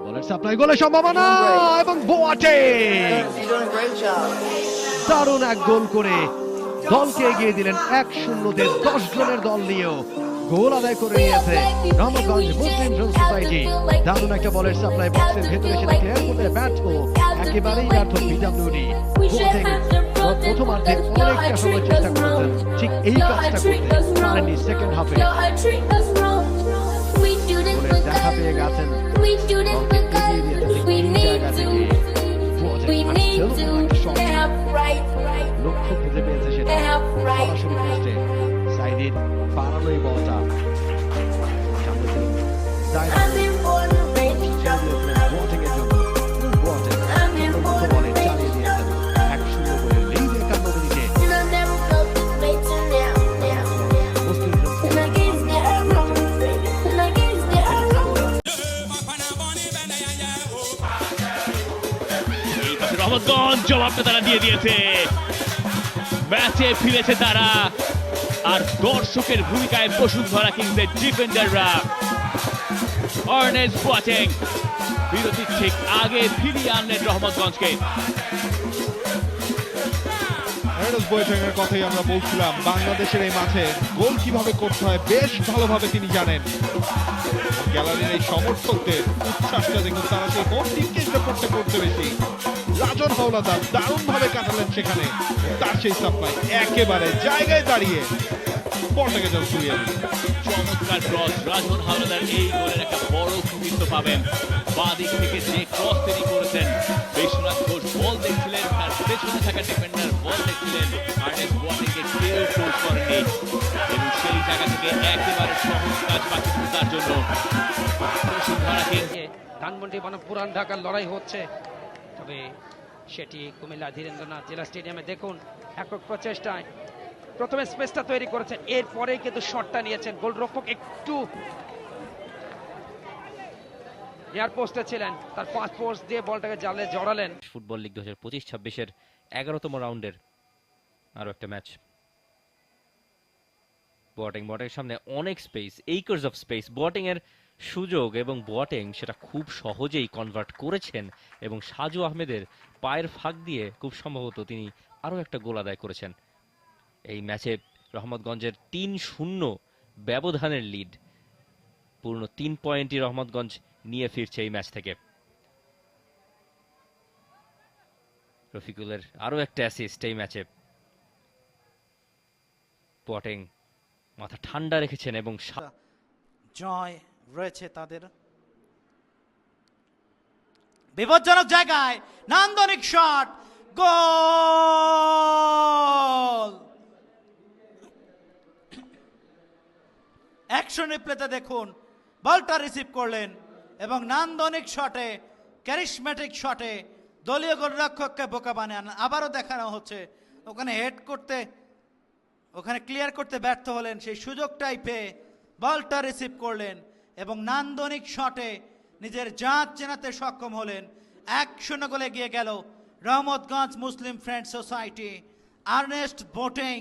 বলের সাপ্লাই গোলের সম্ভাবনা এবং বোয়াটেং দারুণ এক গোল করে দলকে এগিয়ে দিলেন 1-0-তে 10 জনের দল নিয়েও গোল আদায় করে নিয়েছে রহমতগঞ্জ মুসলিম সোসাইটি। দারুণ একটা বলের সাপ্লাই বক্সের ভেতরে সেটা ক্লিয়ার করতে ব্যর্থ, একেবারেই ব্যর্থ পিডব্লিউডি। প্রথমার্ধে অনেকটা সময় চেষ্টা করেছেন ঠিক এই কাজটা করতে পারেননি সেকেন্ড হাফে। দেখা পেয়ে গেছেন লক্ষ্য খুঁজে পেয়েছে সেটা সরাসরি পোস্টে সাইদির বাড়ানোই বলটা রহমতগঞ্জ জবাবটা তারা দিয়ে দিয়েছে, ম্যাচে ফিরেছে তারা। আর দর্শকের ভূমিকায় বসুন্ধরা কিংসের ডিফেন্ডাররা আর্নেস্ট বোয়াটেং বিরতির ঠিক আগে ফিরিয়ে আনলেন রহমতগঞ্জকে। আর্নেস্ট বোয়াটেংয়ের কথাই আমরা বলছিলাম, বাংলাদেশের এই মাঠে গোল কিভাবে করতে হয় বেশ ভালোভাবে তিনি জানেন। গ্যালারির এই সমর্থকদের উচ্ছ্বাসটা দেখুন, তারা সেই কোন টিমকে সাপোর্ট করতে বেশি। রাজন হাওলাদার দারুণ ভাবে কাটালেন সেখানে, তার সেই সাপ্লাই একেবারে জায়গায় দাঁড়িয়ে বলটাকে যেন ছুঁয়ে দিলেন। চমৎকার ক্রস, রাজন হাওলাদার এই গোলের একটা বড় কৃতিত্ব পাবেন। বাঁ দিক থেকে যে ক্রস তৈরি করেছেন, বিশ্বনাথ ঘোষ বল দেখছিলেন, তার পেছনে থাকা ডিফেন্ডার বল দেখছিলেন, আর্নেস্ট বোয়াটেংকে কেউ ক্লোজ করেনি এবং সেই জায়গা থেকে একেবারে সহজ কাজ বাকি ছিল তার জন্য। বসুন্ধরা কিংস ধানমন্ডি বনাম পুরান ঢাকার লড়াই হচ্ছে, তবে সেটি কুমিল্লা ধীরেন্দ্রনাথ জেলা স্টেডিয়ামে দেখুন একক প্রচেষ্টায় প্রথমে স্পেসটা তৈরি করেছেন, এরপরে কিন্তু শটটা নিয়েছেন। গোলরক্ষক একটু এয়ার পোস্টে ছিলেন, তার 5 পোস্ট দিয়ে বলটাকে জালে জড়ালেন। ফুটবল লিগ 2025-26-এর 11তম রাউন্ডের আরো একটা ম্যাচ। বোয়াটেং সামনে অনেক space, acres of speech, Boateng এর সুযোগ এবং বোয়াটেং সেটা খুব সহজেই কনভার্ট করেছেন এবং সাজু আহমেদের পায়ের ফাঁক দিয়ে খুব সম্ভবত তিনি আরো একটা গোল আদায় করেছেন। এই ম্যাচে রহমতগঞ্জের 3-0 ব্যবধানের লিড, পূর্ণ 3 পয়েন্টই রহমতগঞ্জ নিয়ে ফিরছে এই ম্যাচ থেকে। রফিকুলের আরো একটা অ্যাসিস্ট এই ম্যাচে। বোয়াটেং মাথা ঠান্ডা রেখেছেন এবং জয় রয়েছে তাদের। বিপজ্জনক জায়গায় নান্দনিক শট, গোল। অ্যাকশন রিপ্লেতে দেখুন, বলটা রিসিভ করলেন এবং নান্দনিক শটে, ক্যারিশমেটিক শটে দলীয় গোলরক্ষককে বোকা বানান। আবারও দেখানো হচ্ছে ওখানে হেড করতে, ওখানে ক্লিয়ার করতে ব্যর্থ হলেন, সেই সুযোগটাই পেয়ে বলটা রিসিভ করলেন এবং নান্দনিক শটে নিজের জাত চেনাতে সক্ষম হলেন। 1-0 গোলে এগিয়ে গেল Rahmatganj Muslim friends society. Ernest Boateng